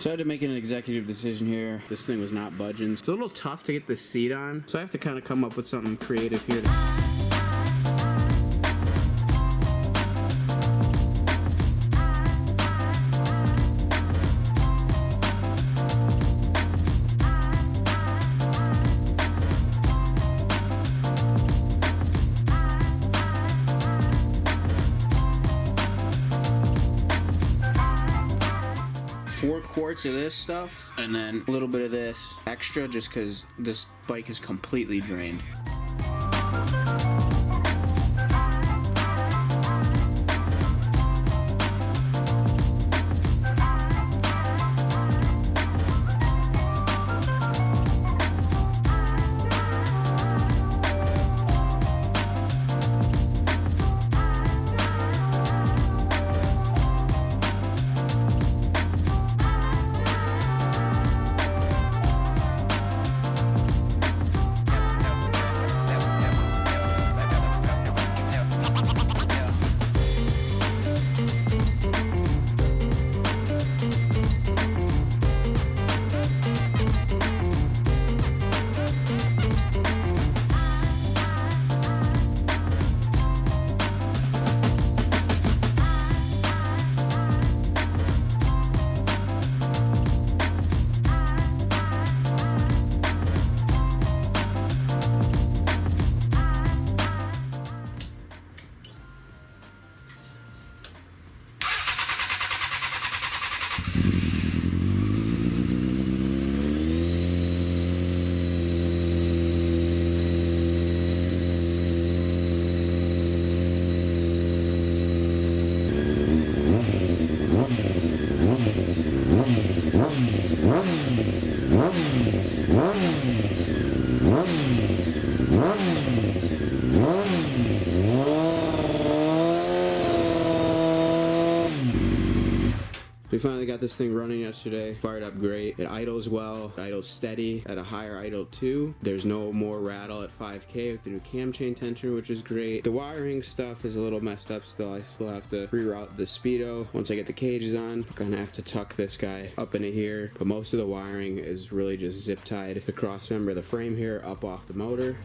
So I had to make an executive decision here. This thing was not budging. It's a little tough to get the seat on, so I have to kind of come up with something creative here. Four quarts of this stuff, and then a little bit of this extra just because this bike is completely drained. We finally got this thing running yesterday. Fired up great. It idles well. It idles steady at a higher idle too. There's no more rattle at 5K with the new cam chain tensioner, which is great. The wiring stuff is a little messed up still. I still have to reroute the speedo. Once I get the cages on, I'm gonna have to tuck this guy up into here. But most of the wiring is really just zip tied the cross member of the frame here up off the motor.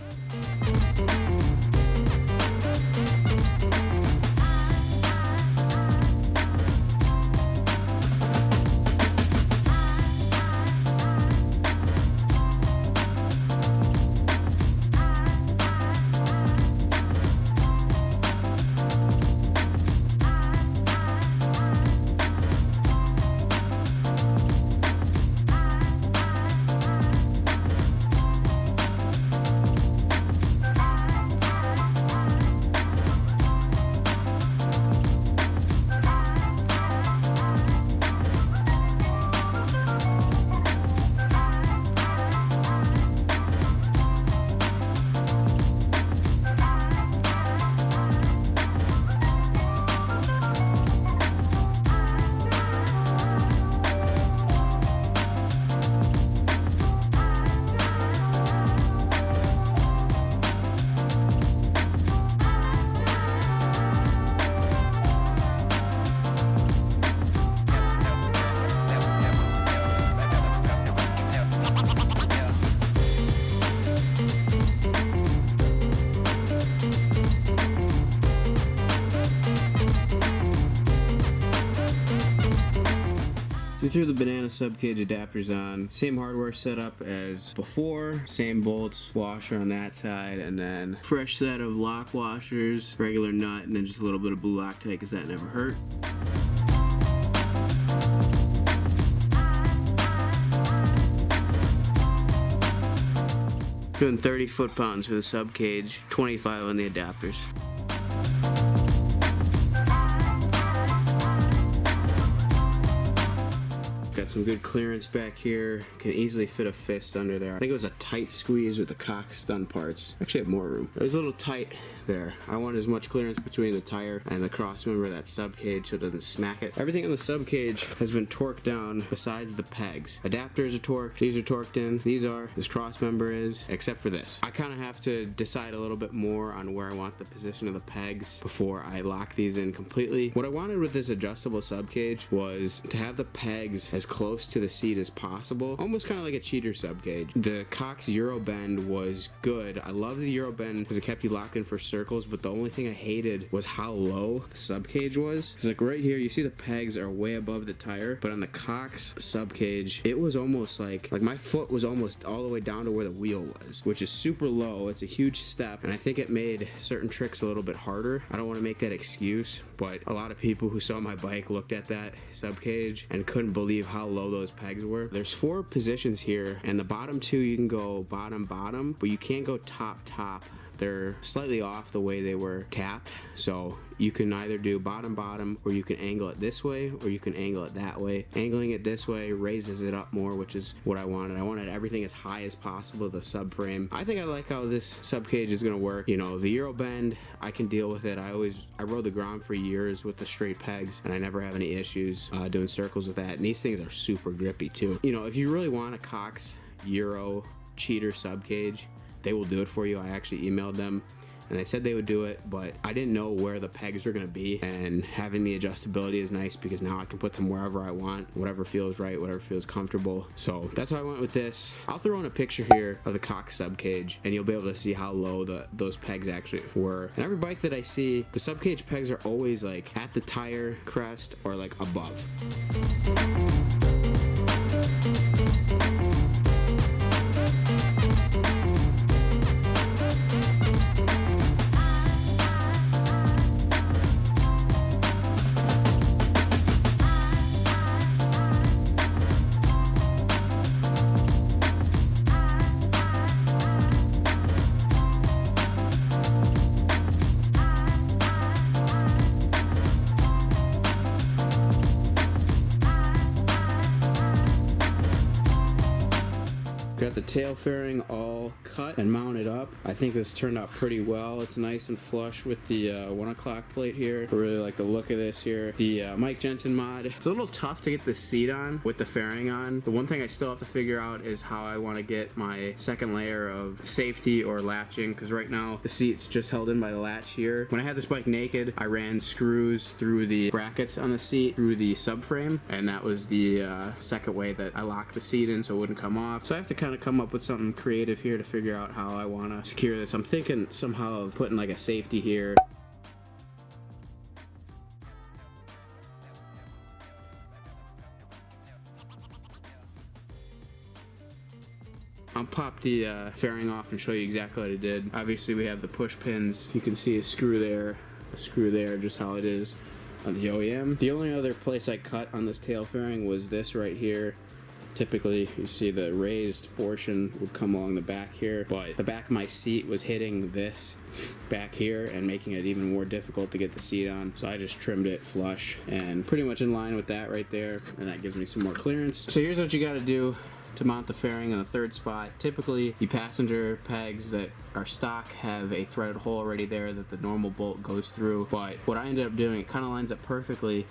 We threw the banana subcage adapters on. Same hardware setup as before. Same bolts, washer on that side, and then fresh set of lock washers, regular nut, and then just a little bit of blue Loctite because that never hurt. Doing 30 foot-pounds for the subcage, 25 on the adapters. Got some good clearance back here. Can easily fit a fist under there. I think it was a tight squeeze with the cock stun parts. Actually had more room. It was a little tight there. I want as much clearance between the tire and the cross member of that subcage so it doesn't smack it. Everything on the subcage has been torqued down besides the pegs. Adapters are torqued. These are torqued in. These are. This cross member is. Except for this. I kind of have to decide a little bit more on where I want the position of the pegs before I lock these in completely. What I wanted with this adjustable subcage was to have the pegs as close to the seat as possible, almost kind of like a cheater subcage. The Cox Euro bend was good. I love the Euro bend because it kept you locked in for circles, but the only thing I hated was how low the subcage was. It's like right here, you see the pegs are way above the tire, but on the Cox subcage, it was almost like my foot was almost all the way down to where the wheel was, which is super low. It's a huge step, and I think it made certain tricks a little bit harder. I don't want to make that excuse, but a lot of people who saw my bike looked at that subcage and couldn't believe how low those pegs were. There's 4 positions here, and the bottom 2 you can go bottom, but you can't go top. They're slightly off the way they were tapped, so you can either do bottom, or you can angle it this way, or you can angle it that way. Angling it this way raises it up more, which is what I wanted. I wanted everything as high as possible, the subframe. I think I like how this subcage is gonna work. You know, the Euro bend, I can deal with it. I rode the Grom for years with the straight pegs, and I never have any issues doing circles with that. And these things are super grippy too. You know, if you really want a Cox Euro cheater subcage, they will do it for you. I actually emailed them and they said they would do it, but I didn't know where the pegs were gonna be, and having the adjustability is nice because now I can put them wherever I want, whatever feels right, whatever feels comfortable. So that's why I went with this. I'll throw in a picture here of the Cox subcage and you'll be able to see how low those pegs actually were. And every bike that I see, the subcage pegs are always like at the tire crest or like above. Got the tail fairing all cut and mounted up. I think this turned out pretty well. It's nice and flush with the 1 o'clock plate here. I really like the look of this here. The Mike Jensen mod. It's a little tough to get the seat on with the fairing on. The one thing I still have to figure out is how I want to get my second layer of safety or latching, because right now the seat's just held in by the latch here. When I had this bike naked, I ran screws through the brackets on the seat through the subframe, and that was the second way that I locked the seat in so it wouldn't come off. So I have to kind of come up with something creative here to figure out how I want to secure this. I'm thinking somehow of putting like a safety here. I'll pop the fairing off and show you exactly what I did. Obviously we have the push pins. You can see a screw there, just how it is on the OEM. The only other place I cut on this tail fairing was this right here. Typically, you see the raised portion would come along the back here, but the back of my seat was hitting this back here and making it even more difficult to get the seat on. So I just trimmed it flush and pretty much in line with that right there, and that gives me some more clearance. So here's what you gotta do to mount the fairing in the third spot. Typically, the passenger pegs that are stock have a threaded hole already there that the normal bolt goes through, but what I ended up doing, it kind of lines up perfectly.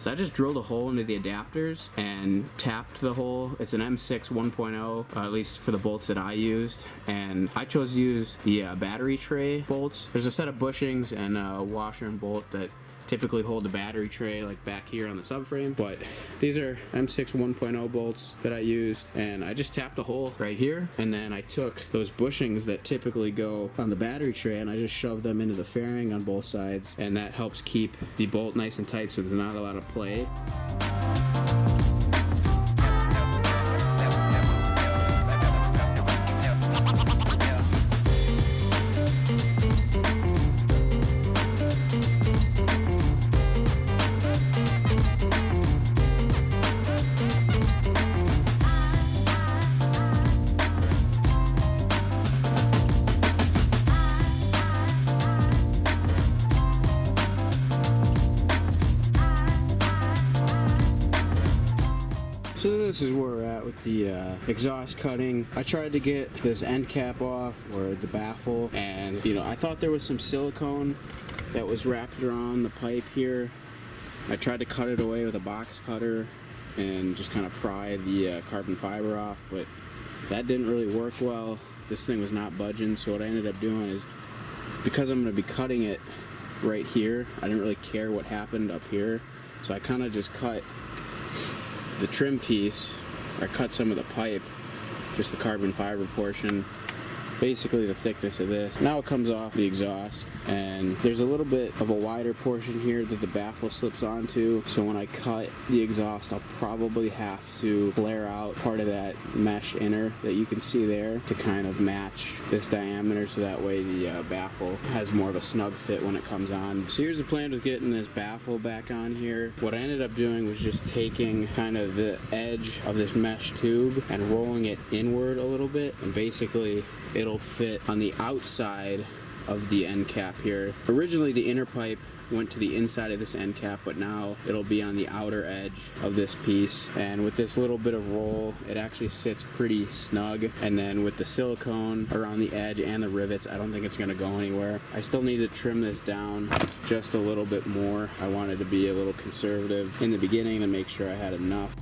So I just drilled a hole into the adapters and tapped the hole. It's an M6 1.0, at least for the bolts that I used. And I chose to use the battery tray bolts. There's a set of bushings and a washer and bolt that typically hold the battery tray like back here on the subframe, but these are M6 1.0 bolts that I used, and I just tapped a hole right here, and then I took those bushings that typically go on the battery tray and I just shoved them into the fairing on both sides, and that helps keep the bolt nice and tight so there's not a lot of play. So this is where we're at with the exhaust cutting. I tried to get this end cap off, or the baffle, and you know, I thought there was some silicone that was wrapped around the pipe here. I tried to cut it away with a box cutter and just kind of pry the carbon fiber off, but that didn't really work well. This thing was not budging, so what I ended up doing is, because I'm going to be cutting it right here, I didn't really care what happened up here, so I kind of just cut the trim piece, I cut some of the pipe, just the carbon fiber portion, basically the thickness of this. Now it comes off the exhaust, and there's a little bit of a wider portion here that the baffle slips onto, so when I cut the exhaust I'll probably have to flare out part of that mesh inner that you can see there to kind of match this diameter, so that way the baffle has more of a snug fit when it comes on. So here's the plan with getting this baffle back on here. What I ended up doing was just taking kind of the edge of this mesh tube and rolling it inward a little bit, and basically it'll fit on the outside of the end cap here. Originally the inner pipe went to the inside of this end cap, but now it'll be on the outer edge of this piece, and with this little bit of roll it actually sits pretty snug, and then with the silicone around the edge and the rivets, I don't think it's going to go anywhere. I still need to trim this down just a little bit more. I wanted to be a little conservative in the beginning to make sure I had enough.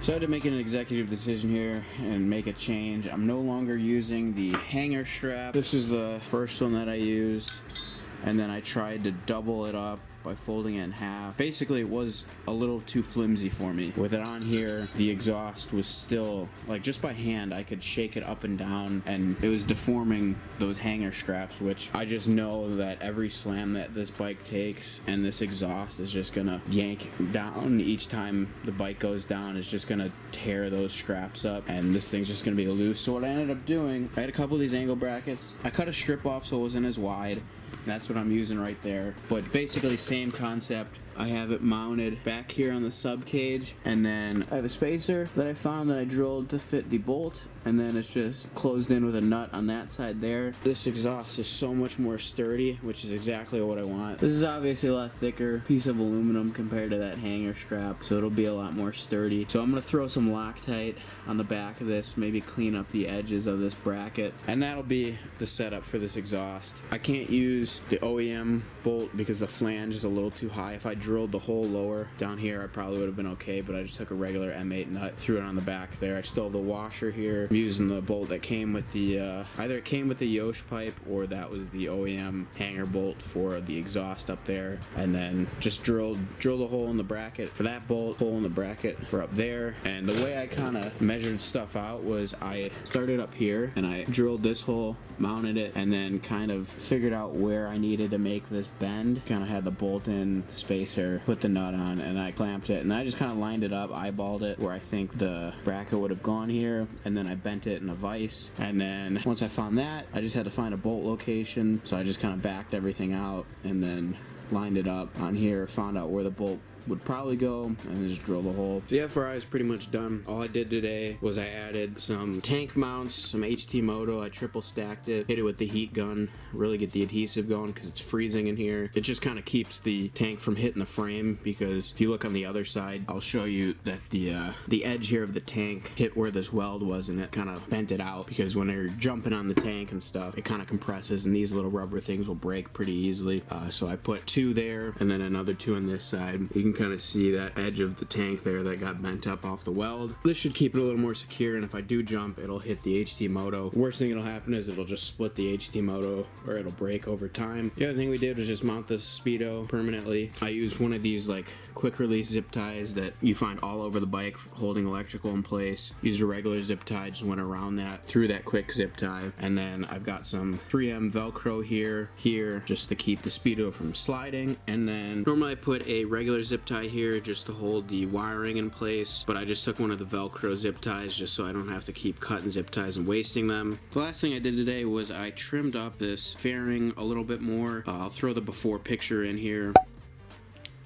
So I had to make an executive decision here and make a change. I'm no longer using the hanger strap. This is the first one that I used, and then I tried to double it up by folding it in half. Basically it was a little too flimsy for me. With it on here, the exhaust was still, like, just by hand I could shake it up and down, and it was deforming those hanger straps, which I just know that every slam that this bike takes and this exhaust is just gonna yank down. Each time the bike goes down, it's just gonna tear those straps up, and this thing's just gonna be loose. So what I ended up doing, I had a couple of these angle brackets. I cut a strip off so it wasn't as wide. That's what I'm using right there. But basically same concept. I have it mounted back here on the sub cage, and then I have a spacer that I found that I drilled to fit the bolt, and then it's just closed in with a nut on that side there. This exhaust is so much more sturdy, which is exactly what I want. This is obviously a lot thicker piece of aluminum compared to that hanger strap, so it'll be a lot more sturdy. So I'm gonna throw some Loctite on the back of this, maybe clean up the edges of this bracket, and that'll be the setup for this exhaust. I can't use the OEM bolt because the flange is a little too high. If I drilled the hole lower down here, I probably would have been okay, but I just took a regular M8 nut, threw it on the back there. I still have the washer here. I'm using the bolt that came with the either it came with the Yosh pipe or that was the OEM hanger bolt for the exhaust up there, and then just drilled a hole in the bracket for that bolt, hole in the bracket for up there. And the way I kind of measured stuff out was I started up here and I drilled this hole, mounted it, and then kind of figured out where I needed to make this bend. Kind of had the bolt-in spacer, put the nut on, and I clamped it, and I just kind of lined it up, eyeballed it where I think the bracket would have gone here, and then I bent it in a vise. And then once I found that, I just had to find a bolt location, so I just kind of backed everything out and then lined it up on here, found out where the bolt would probably go, and then just drill the hole. The F4i is pretty much done. All I did today was I added some tank mounts, some HT-MOTO. I triple stacked it, hit it with the heat gun, really get the adhesive going because it's freezing in here. It just kind of keeps the tank from hitting the frame, because if you look on the other side, I'll show you that the edge here of the tank hit where this weld was, and it kind of bent it out, because when they're jumping on the tank and stuff, it kind of compresses, and these little rubber things will break pretty easily. So I put 2 there and then another 2 on this side. You can kind of see that edge of the tank there that got bent up off the weld. This should keep it a little more secure, and if I do jump, it'll hit the HT-MOTO. Worst thing that'll happen is it'll just split the HT-MOTO, or it'll break over time. The other thing we did was just mount this Speedo permanently. I used one of these like quick release zip ties that you find all over the bike holding electrical in place. Used a regular zip tie, just went around that, through that quick zip tie, and then I've got some 3M Velcro here, just to keep the Speedo from sliding. And then normally I put a regular zip tie here just to hold the wiring in place, but I just took one of the Velcro zip ties just so I don't have to keep cutting zip ties and wasting them. The last thing I did today was I trimmed up this fairing a little bit more. I'll throw the before picture in here.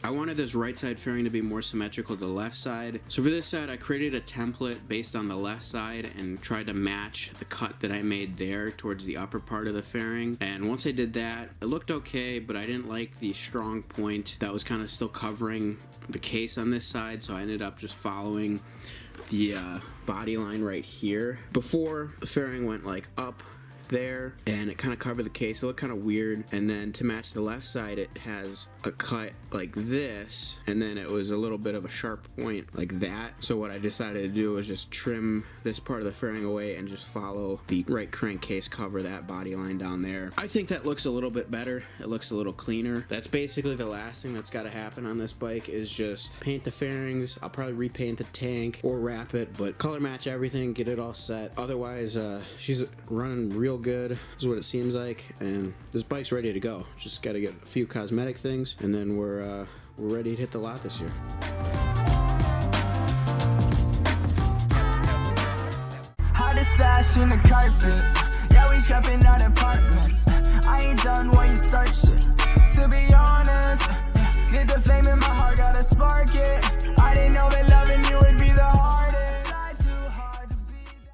I wanted this right side fairing to be more symmetrical to the left side. So for this side, I created a template based on the left side and tried to match the cut that I made there towards the upper part of the fairing. And once I did that, it looked okay, but I didn't like the strong point that was kind of still covering the case on this side, so I ended up just following the body line right here. Before, the fairing went like up there, and it kind of covered the case. It looked kind of weird. And then to match the left side, it has a cut like this, and then it was a little bit of a sharp point like that. So what I decided to do was just trim this part of the fairing away and just follow the right crankcase cover, that body line down there. I think that looks a little bit better. It looks a little cleaner. That's basically the last thing that's got to happen on this bike, is just paint the fairings. I'll probably repaint the tank or wrap it, but color match everything, get it all set. Otherwise, she's running real good, is what it seems like, and this bike's ready to go. Just got to get a few cosmetic things, and then we're ready to hit the lot this year. Hottest stash in the carpet. Yeah, we trapping out apartments. I ain't done when you start shit.